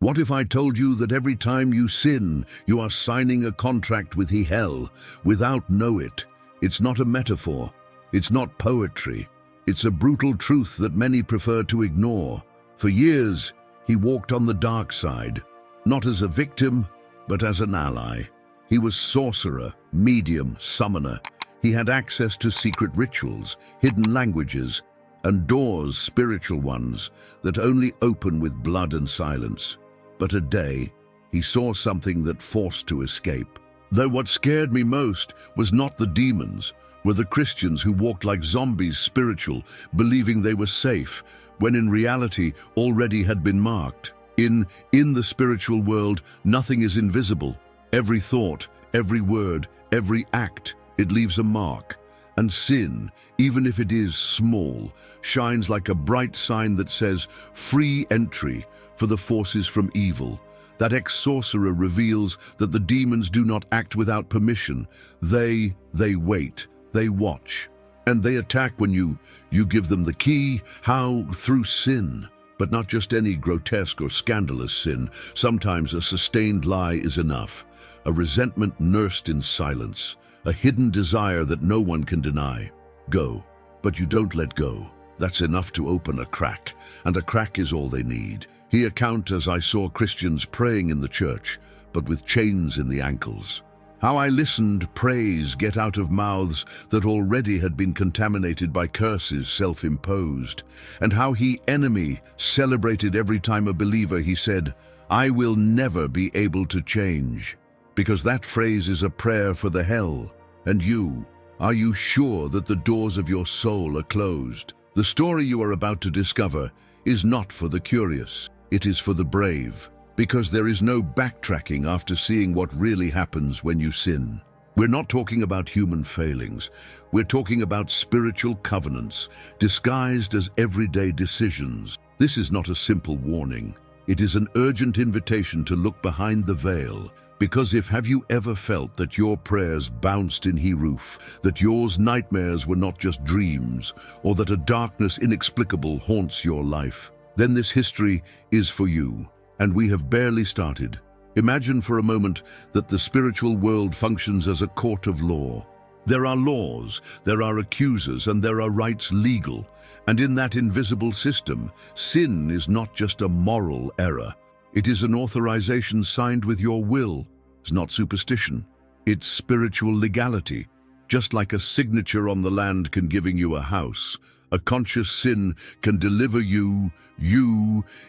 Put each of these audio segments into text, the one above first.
What if I told you that every time you sin, you are signing a contract with hell without know it? It's not a metaphor. It's not poetry. It's a brutal truth that many prefer to ignore. For years, he walked on the dark side, not as a victim, but as an ally. He was sorcerer, medium, summoner. He had access to secret rituals, hidden languages, and doors, spiritual ones, that only open with blood and silence. But a day, he saw something that forced to escape. Though what scared me most was not the demons, were the Christians who walked like zombies spiritual, believing they were safe, when in reality already had been marked. In the spiritual world, nothing is invisible. Every thought, every word, every act, it leaves a mark. And sin, even if it is small, shines like a bright sign that says, free entry for the forces from evil. That ex-sorcerer reveals that the demons do not act without permission. They wait, they watch, and they attack when you give them the key. How? Through sin. But not just any grotesque or scandalous sin. Sometimes a sustained lie is enough. A resentment nursed in silence. A hidden desire that no one can deny. Go, but you don't let go. That's enough to open a crack, and a crack is all they need. He account as I saw Christians praying in the church, but with chains in the ankles. How I listened praise get out of mouths that already had been contaminated by curses self-imposed, and how he enemy celebrated every time a believer he said, I will never be able to change. Because that phrase is a prayer for the hell. And you, are you sure that the doors of your soul are closed? The story you are about to discover is not for the curious. It is for the brave. Because there is no backtracking after seeing what really happens when you sin. We're not talking about human failings. We're talking about spiritual covenants, disguised as everyday decisions. This is not a simple warning. It is an urgent invitation to look behind the veil. Because have you ever felt that your prayers bounced in he roof, that yours nightmares were not just dreams, or that a darkness inexplicable haunts your life? Then this history is for you. And we have barely started. Imagine for a moment that the spiritual world functions as a court of law. There are laws, there are accusers, and there are rights legal. And in that invisible system, sin is not just a moral error. It is an authorization signed with your will. It's not superstition. It's spiritual legality. Just like a signature on the land can giving you a house, a conscious sin can deliver you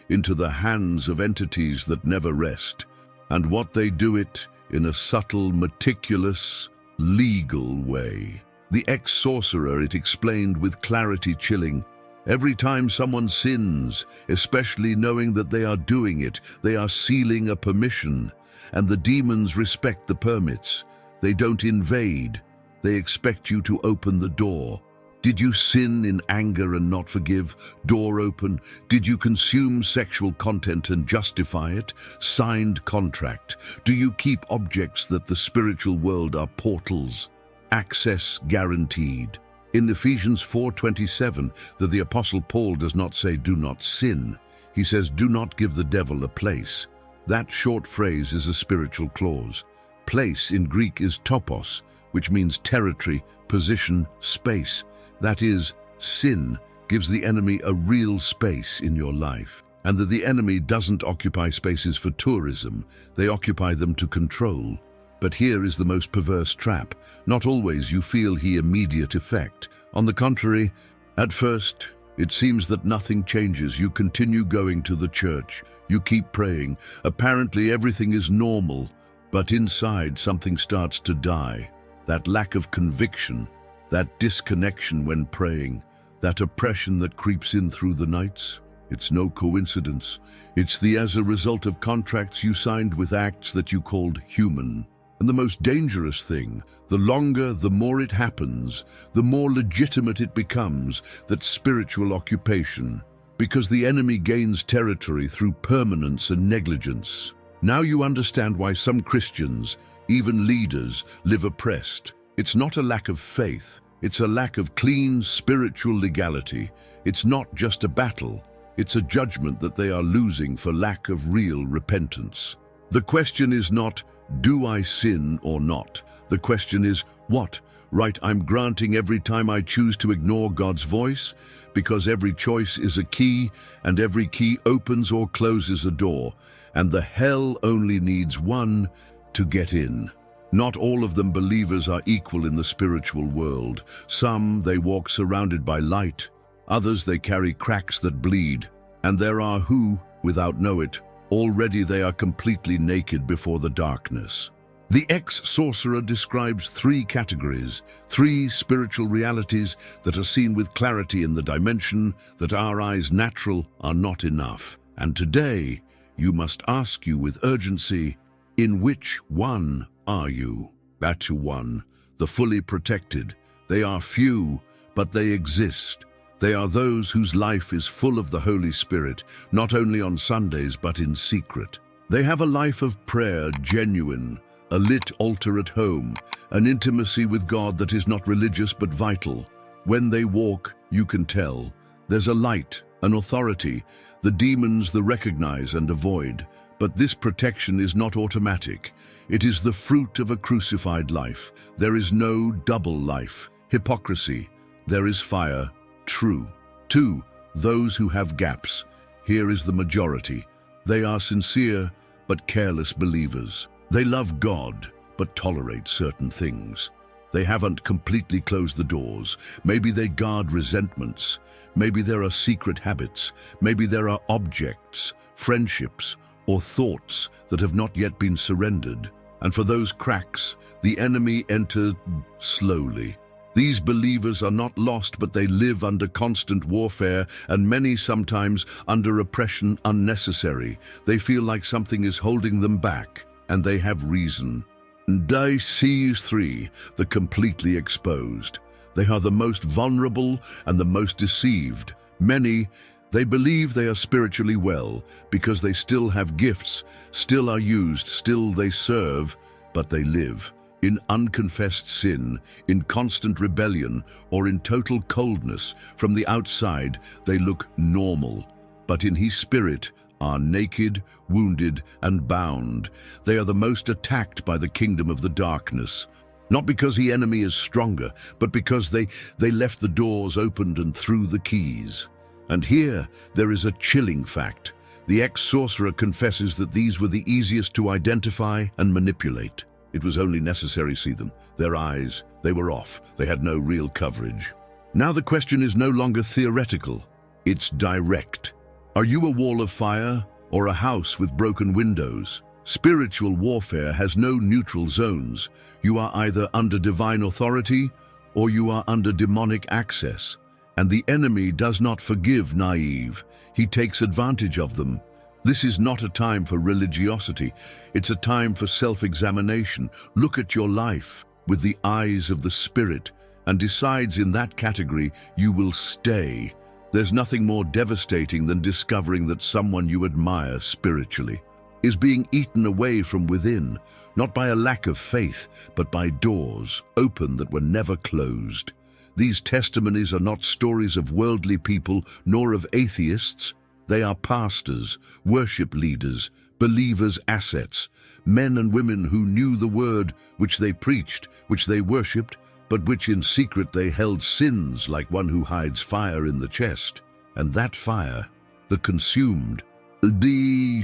into the hands of entities that never rest. And what they do it in a subtle, meticulous, legal way. The ex-sorcerer, it explained with clarity chilling. Every time someone sins, especially knowing that they are doing it, they are sealing a permission. And the demons respect the permits. They don't invade. They expect you to open the door. Did you sin in anger and not forgive? Door open. Did you consume sexual content and justify it? Signed contract. Do you keep objects that the spiritual world are portals? Access guaranteed. In Ephesians 4:27, that the Apostle Paul does not say, do not sin. He says, do not give the devil a place. That short phrase is a spiritual clause. Place in Greek is topos, which means territory, position, space. That is, sin gives the enemy a real space in your life. And that the enemy doesn't occupy spaces for tourism, they occupy them to control. But here is the most perverse trap. Not always you feel the immediate effect. On the contrary, at first, it seems that nothing changes. You continue going to the church. You keep praying. Apparently everything is normal. But inside something starts to die. That lack of conviction, that disconnection when praying, that oppression that creeps in through the nights. It's no coincidence. It's as a result of contracts you signed with acts that you called human. And the most dangerous thing, the longer, the more it happens, the more legitimate it becomes, that spiritual occupation, because the enemy gains territory through permanence and negligence. Now you understand why some Christians, even leaders, live oppressed. It's not a lack of faith, it's a lack of clean spiritual legality. It's not just a battle, It's a judgment that they are losing for lack of real repentance. The question is not, do I sin or not? The question is, what right I'm granting every time I choose to ignore God's voice? Because every choice is a key, and every key opens or closes a door, and the hell only needs one to get in. Not all of them believers are equal in the spiritual world. Some, they walk surrounded by light. Others, they carry cracks that bleed. And there are who, without know it, already they are completely naked before the darkness. The Ex-Sorcerer describes three categories, three spiritual realities that are seen with clarity in the dimension that our eyes natural are not enough. And today, you must ask you with urgency, in which one are you? That's one, the fully protected. They are few, but they exist. They are those whose life is full of the Holy Spirit, not only on Sundays but in secret. They have a life of prayer, genuine, a lit altar at home, an intimacy with God that is not religious but vital. When they walk, you can tell. There's a light, an authority. The demons they recognize and avoid. But this protection is not automatic. It is the fruit of a crucified life. There is no double life, hypocrisy. There is fire, true. 2. Those who have gaps. Here is the majority. They are sincere but careless believers. They love God but tolerate certain things. They haven't completely closed the doors. Maybe they guard resentments. Maybe there are secret habits. Maybe there are objects, friendships, or thoughts that have not yet been surrendered. And for those cracks, the enemy entered slowly. These believers are not lost, but they live under constant warfare, and many sometimes under oppression unnecessary. They feel like something is holding them back, and they have reason. And I see 3, the completely exposed. They are the most vulnerable and the most deceived. Many, they believe they are spiritually well because they still have gifts, still are used, still they serve, but they live in unconfessed sin, in constant rebellion, or in total coldness. From the outside, they look normal, but in his spirit are naked, wounded, and bound. They are the most attacked by the kingdom of the darkness. Not because the enemy is stronger, but because they left the doors opened and threw the keys. And here there is a chilling fact. The ex-sorcerer confesses that these were the easiest to identify and manipulate. It was only necessary to see them. Their eyes, they were off. They had no real coverage. Now the question is no longer theoretical. It's direct. Are you a wall of fire or a house with broken windows? Spiritual warfare has no neutral zones. You are either under divine authority or you are under demonic access. And the enemy does not forgive naive. He takes advantage of them. This is not a time for religiosity. It's a time for self-examination. Look at your life with the eyes of the Spirit and decides in that category you will stay. There's nothing more devastating than discovering that someone you admire spiritually is being eaten away from within, not by a lack of faith, but by doors open that were never closed. These testimonies are not stories of worldly people nor of atheists. They are pastors, worship leaders, believers' assets, men and women who knew the word which they preached, which they worshipped, but which in secret they held sins like one who hides fire in the chest. And that fire, the consumed. The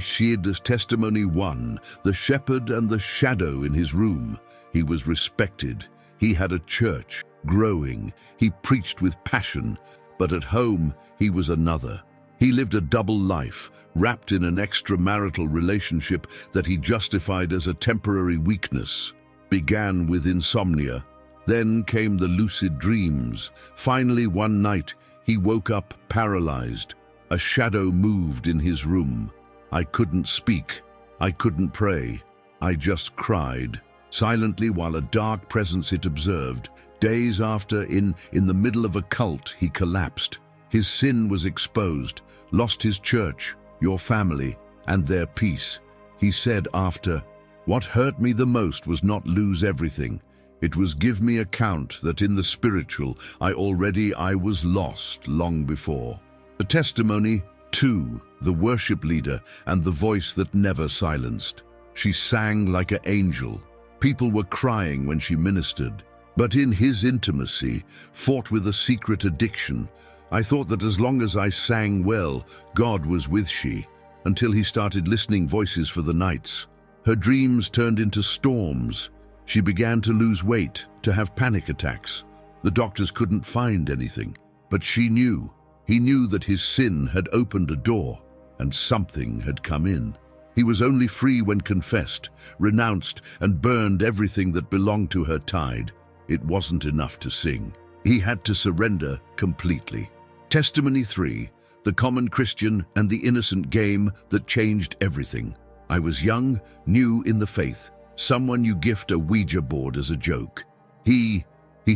testimony 1, the shepherd and the shadow in his room. He was respected. He had a church, growing. He preached with passion, but at home he was another. He lived a double life, wrapped in an extramarital relationship that he justified as a temporary weakness. Began with insomnia. Then came the lucid dreams. Finally, one night, he woke up paralyzed. A shadow moved in his room. I couldn't speak. I couldn't pray. I just cried, silently while a dark presence it observed. Days after, in the middle of a cult, he collapsed. His sin was exposed, lost his church, your family, and their peace. He said after, "What hurt me the most was not lose everything. It was give me account that in the spiritual I was lost long before." The testimony, 2, the worship leader and the voice that never silenced. She sang like an angel. People were crying when she ministered. But in his intimacy, fought with a secret addiction. I thought that as long as I sang well, God was with she, until he started listening voices for the nights. Her dreams turned into storms. She began to lose weight, to have panic attacks. The doctors couldn't find anything, but she knew. He knew that his sin had opened a door, and something had come in. He was only free when confessed, renounced, and burned everything that belonged to her tide. It wasn't enough to sing. He had to surrender completely. Testimony 3, the common Christian and the innocent game that changed everything. I was young, new in the faith. Someone you gift a Ouija board as a joke. He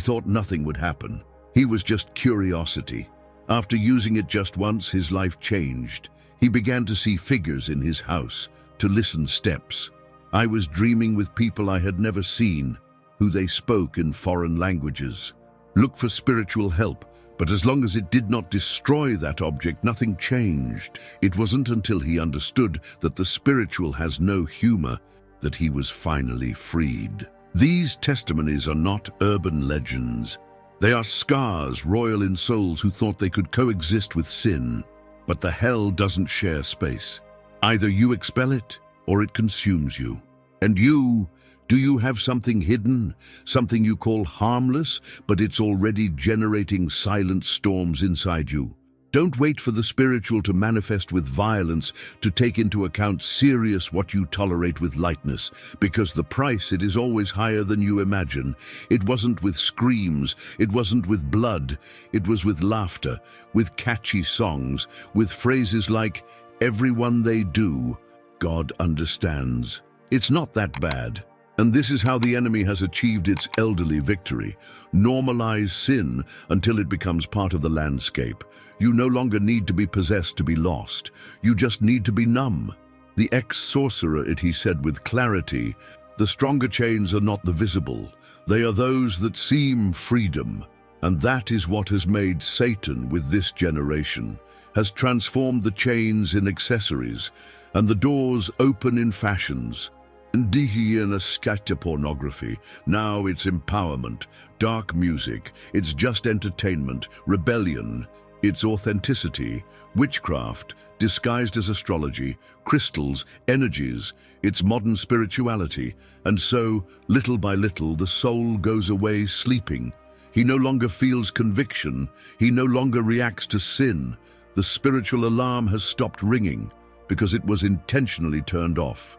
thought nothing would happen. He was just curiosity. After using it just once, his life changed. He began to see figures in his house, to listen steps. I was dreaming with people I had never seen, who they spoke in foreign languages. Look for spiritual help, but as long as it did not destroy that object, nothing changed. It wasn't until he understood that the spiritual has no humor that he was finally freed. These testimonies are not urban legends. They are scars royal in souls who thought they could coexist with sin. But the hell doesn't share space. Either you expel it, or it consumes you. And you, do you have something hidden, something you call harmless, but it's already generating silent storms inside you? Don't wait for the spiritual to manifest with violence to take into account serious what you tolerate with lightness, because the price, it is always higher than you imagine. It wasn't with screams, it wasn't with blood, it was with laughter, with catchy songs, with phrases like, "Everyone they do, God understands." It's not that bad. And this is how the enemy has achieved its elderly victory. Normalize sin until it becomes part of the landscape. You no longer need to be possessed to be lost. You just need to be numb. The ex-sorcerer, he said with clarity, the stronger chains are not the visible. They are those that seem freedom. And that is what has made Satan with this generation, has transformed the chains in accessories and the doors open in fashions. Indigenous scatter pornography. Now it's empowerment, dark music, it's just entertainment, rebellion, it's authenticity, witchcraft, disguised as astrology, crystals, energies, it's modern spirituality. And so, little by little, the soul goes away sleeping. He no longer feels conviction, he no longer reacts to sin. The spiritual alarm has stopped ringing because it was intentionally turned off.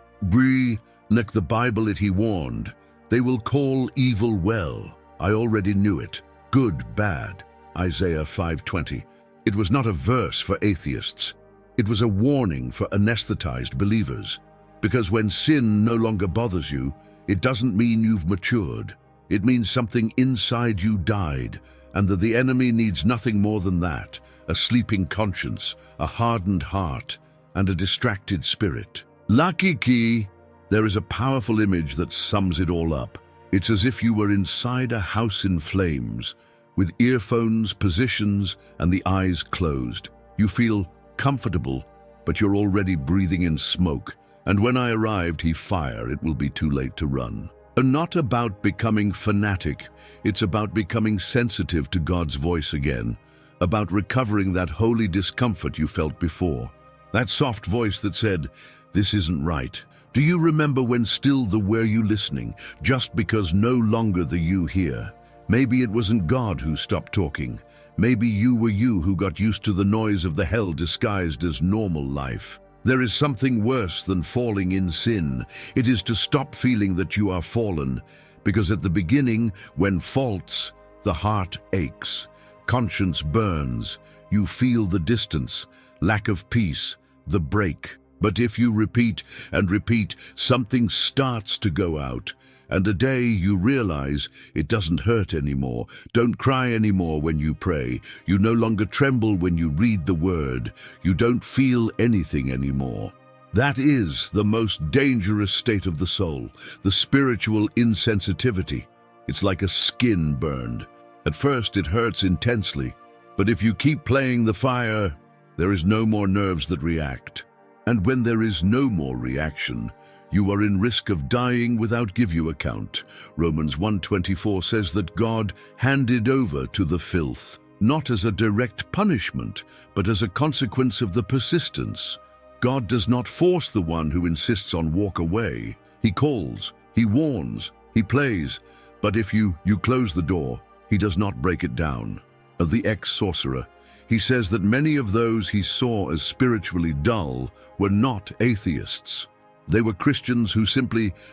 Like the Bible he warned, they will call evil well. I already knew it. Good, bad. Isaiah 5:20. It was not a verse for atheists. It was a warning for anesthetized believers. Because when sin no longer bothers you, it doesn't mean you've matured. It means something inside you died, and that the enemy needs nothing more than that, a sleeping conscience, a hardened heart, and a distracted spirit. Lucky key. There is a powerful image that sums it all up. It's as if you were inside a house in flames, with earphones, positions, and the eyes closed. You feel comfortable, but you're already breathing in smoke. And when I arrived, he fired. It will be too late to run. And not about becoming fanatic. It's about becoming sensitive to God's voice again, about recovering that holy discomfort you felt before. That soft voice that said, "This isn't right." Do you remember when still the were you listening, just because no longer the you hear? Maybe it wasn't God who stopped talking. Maybe you were you who got used to the noise of the hell disguised as normal life. There is something worse than falling in sin. It is to stop feeling that you are fallen, because at the beginning, when faults, the heart aches, conscience burns, you feel the distance, lack of peace, the break. But if you repeat and repeat, something starts to go out. And a day you realize it doesn't hurt anymore. Don't cry anymore when you pray. You no longer tremble when you read the word. You don't feel anything anymore. That is the most dangerous state of the soul, the spiritual insensitivity. It's like a skin burned. At first it hurts intensely, but if you keep playing the fire, There is no more nerves that react. And when there is no more reaction, you are in risk of dying without give you account. Romans 1:24 says that God handed over to the filth, not as a direct punishment, but as a consequence of the persistence. God does not force the one who insists on walk away. He calls, he warns, he plays, but if you close the door, he does not break it down. Of the ex-sorcerer, he says that many of those he saw as spiritually dull were not atheists. They were Christians who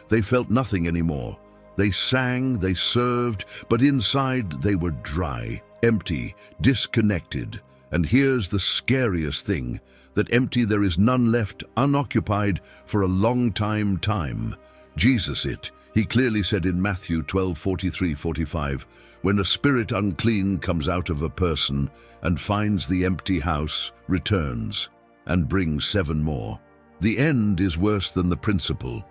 they felt nothing anymore. They sang, they served, but inside they were dry, empty, disconnected. And here's the scariest thing, that empty there is none left unoccupied for a long time. Jesus he clearly said in Matthew 12:43-45, when a spirit unclean comes out of a person and finds the empty house, returns, and brings 7 more. The end is worse than the principle.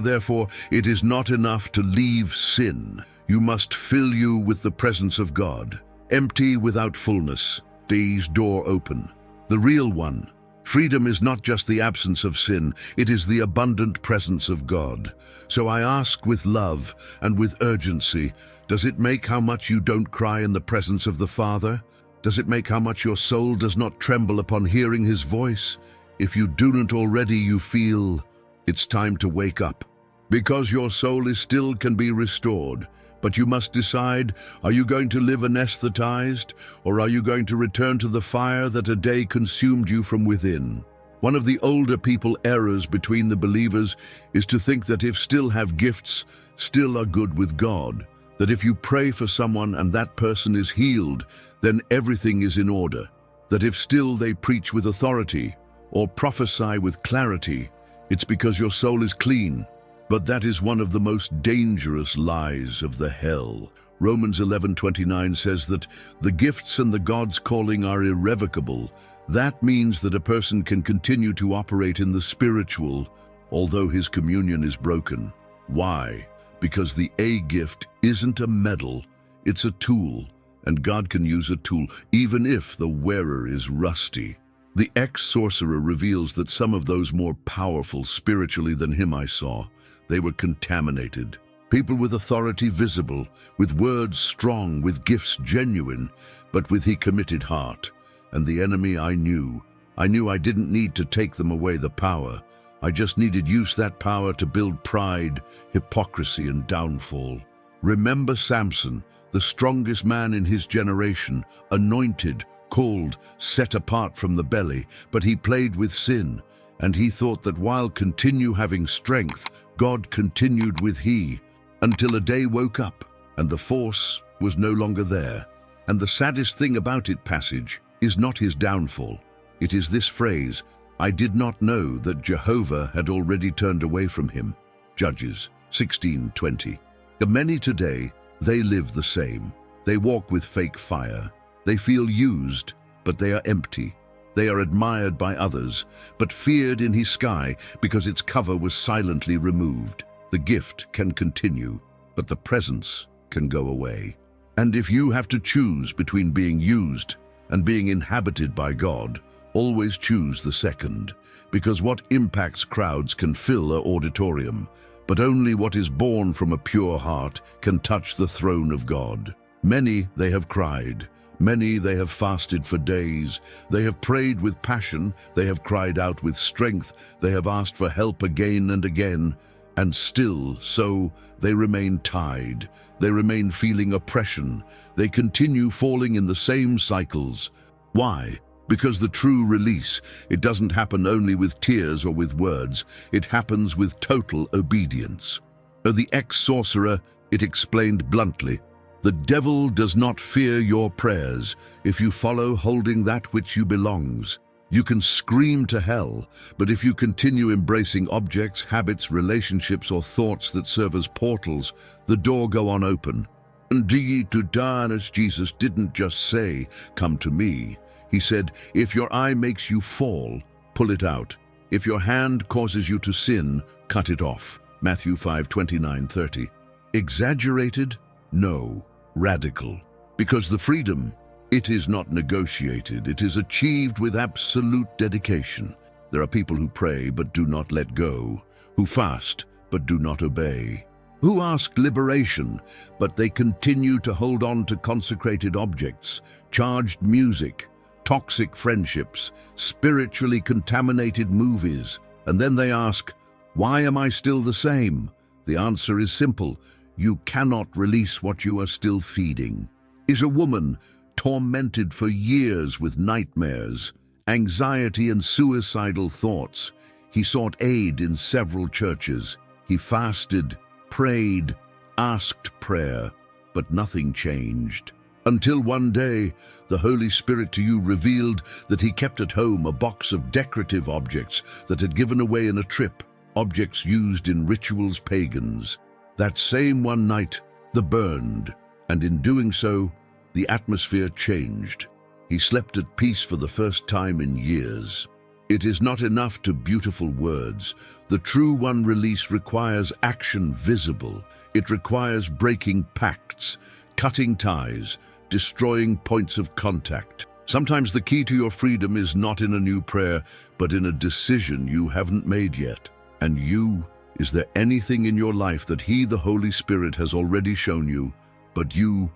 Therefore, it is not enough to leave sin. You must fill you with the presence of God. Empty without fullness, His door open. The real one. Freedom is not just the absence of sin, it is the abundant presence of God. So I ask with love and with urgency, does it make how much you don't cry in the presence of the Father? Does it make how much your soul does not tremble upon hearing His voice? If you do not already, you feel it's time to wake up. Because your soul still can be restored. But you must decide, are you going to live anesthetized, or are you going to return to the fire that a day consumed you from within? One of the older people errors between the believers is to think that if still have gifts, still are good with God. That if you pray for someone and that person is healed, then everything is in order. That if still they preach with authority, or prophesy with clarity, it's because your soul is clean. But that is one of the most dangerous lies of the hell. Romans 11:29 says that the gifts and the God's calling are irrevocable. That means that a person can continue to operate in the spiritual, although his communion is broken. Why? Because the A gift isn't a medal, it's a tool, and God can use a tool even if the wearer is rusty. The ex-sorcerer reveals that some of those more powerful spiritually than him I saw, they were contaminated. People with authority visible, with words strong, with gifts genuine, but with a committed heart. And the enemy I knew I didn't need to take them away the power. I just needed use that power to build pride, hypocrisy, and downfall. Remember Samson, the strongest man in his generation, anointed, called, set apart from the belly, but he played with sin, and he thought that while continue having strength, God continued with he, until a day woke up, and the force was no longer there. And the saddest thing about it passage is not his downfall. It is this phrase, I did not know that Jehovah had already turned away from him. Judges 16:20. Many today, they live the same. They walk with fake fire. They feel used, but they are empty. They are admired by others, but feared in his sky because its cover was silently removed. The gift can continue, but the presence can go away. And if you have to choose between being used and being inhabited by God, always choose the second, because what impacts crowds can fill an auditorium, but only what is born from a pure heart can touch the throne of God. Many they have cried. Many they have fasted for days, they have prayed with passion, they have cried out with strength, they have asked for help again and again, and still so they remain tied, they remain feeling oppression, they continue falling in the same cycles. Why? Because the true release, it doesn't happen only with tears or with words, it happens with total obedience. The ex-sorcerer, it explained bluntly, the devil does not fear your prayers if you follow holding that which you belongs. You can scream to hell, but if you continue embracing objects, habits, relationships, or thoughts that serve as portals, the door go on open. And to darkness, Jesus didn't just say, come to me. He said, if your eye makes you fall, pull it out. If your hand causes you to sin, cut it off. Matthew 5:29-30. Exaggerated? No. Radical. Because the freedom, It is not negotiated. It is achieved with absolute dedication. There are people who pray but do not let go, who fast but do not obey, who ask liberation, but they continue to hold on to consecrated objects, charged music, toxic friendships, spiritually contaminated movies. And then they ask, why am I still the same? The answer is simple. You cannot release what you are still feeding. Is a woman tormented for years with nightmares, anxiety and suicidal thoughts. He sought aid in several churches. He fasted, prayed, asked prayer, but nothing changed. Until one day, the Holy Spirit to you revealed that he kept at home a box of decorative objects that had given away in a trip, objects used in rituals pagans. That same one night, the burned, and in doing so, the atmosphere changed. He slept at peace for the first time in years. It is not enough to beautiful words. The true one release requires action visible. It requires breaking pacts, cutting ties, destroying points of contact. Sometimes the key to your freedom is not in a new prayer, but in a decision you haven't made yet. And is there anything in your life that he, the Holy Spirit, has already shown you, but you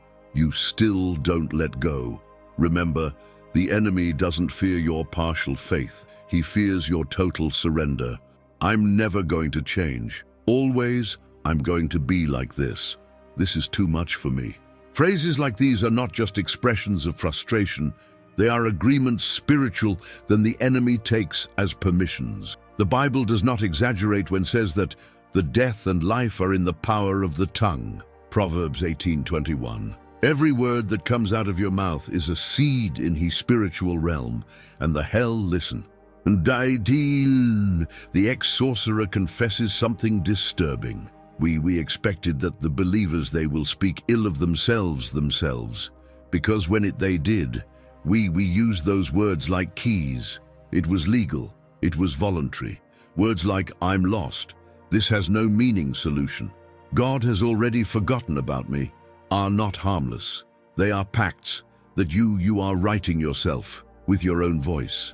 still don't let go? Remember, the enemy doesn't fear your partial faith. He fears your total surrender. I'm never going to change. Always, I'm going to be like this. This is too much for me. Phrases like these are not just expressions of frustration. They are agreements spiritual that the enemy takes as permissions. The Bible does not exaggerate when it says that the death and life are in the power of the tongue. Proverbs 18:21. Every word that comes out of your mouth is a seed in his spiritual realm, and the hell listen. The ex-sorcerer confesses something disturbing. We expected that the believers they will speak ill of themselves, because when they did, we used those words like keys. It was legal. It was voluntary. Words like, I'm lost. This has no meaning solution. God has already forgotten about me, are not harmless. They are pacts that you are writing yourself with your own voice.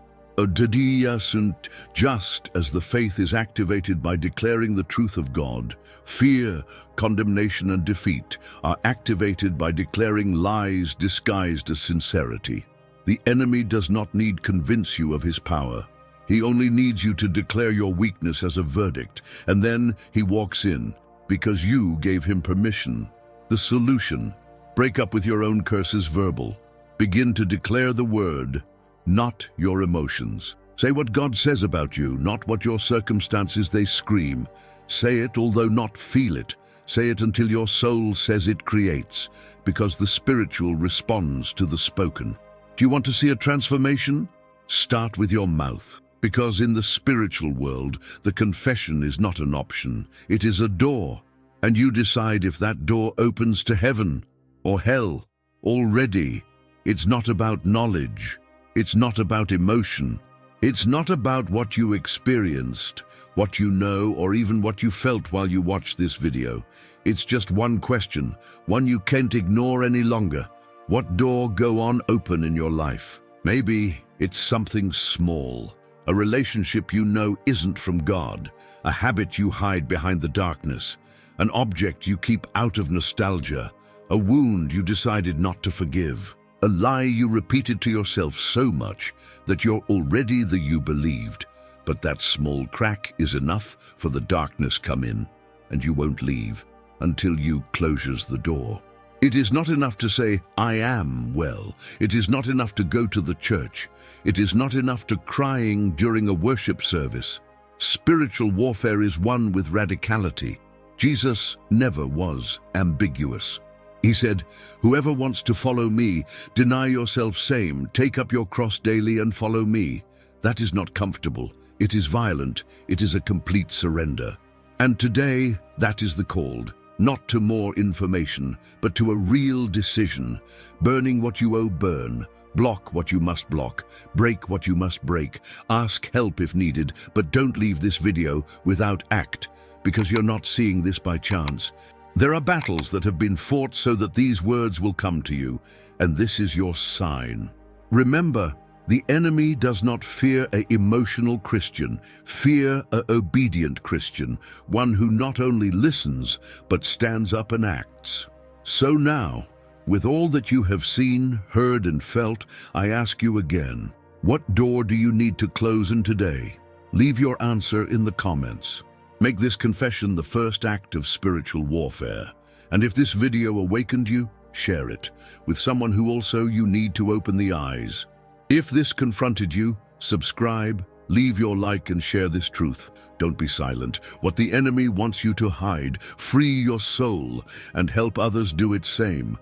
Just as the faith is activated by declaring the truth of God, fear, condemnation, and defeat are activated by declaring lies disguised as sincerity. The enemy does not need to convince you of his power. He only needs you to declare your weakness as a verdict, and then he walks in, because you gave him permission. The solution: break up with your own curses verbal. Begin to declare the word, not your emotions. Say what God says about you, not what your circumstances they scream. Say it although not feel it. Say it until your soul says it creates, because the spiritual responds to the spoken. Do you want to see a transformation? Start with your mouth. Because in the spiritual world, the confession is not an option. It is a door. And you decide if that door opens to heaven or hell. Already, it's not about knowledge. It's not about emotion. It's not about what you experienced, what you know, or even what you felt while you watched this video. It's just one question, one you can't ignore any longer. What door go on open in your life? Maybe it's something small. A relationship you know isn't from God, a habit you hide behind the darkness, an object you keep out of nostalgia, a wound you decided not to forgive, a lie you repeated to yourself so much that you're already the you believed. But that small crack is enough for the darkness come in, and you won't leave until you closes the door. It is not enough to say, I am well. It is not enough to go to the church. It is not enough to crying during a worship service. Spiritual warfare is one with radicality. Jesus never was ambiguous. He said, whoever wants to follow me, deny yourself same, take up your cross daily and follow me. That is not comfortable. It is violent. It is a complete surrender. And today, that is the called. Not to more information, but to a real decision. Burning what you owe, burn. Block what you must block. Break what you must break. Ask help if needed, but don't leave this video without act, because you're not seeing this by chance. There are battles that have been fought so that these words will come to you, and this is your sign. Remember, the enemy does not fear an emotional Christian, fear an obedient Christian, one who not only listens, but stands up and acts. So now, with all that you have seen, heard, and felt, I ask you again, what door do you need to close in today? Leave your answer in the comments. Make this confession the first act of spiritual warfare. And if this video awakened you, share it with someone who also you need to open the eyes. If this confronted you, subscribe, leave your like and share this truth. Don't be silent. What the enemy wants you to hide, free your soul and help others do it same.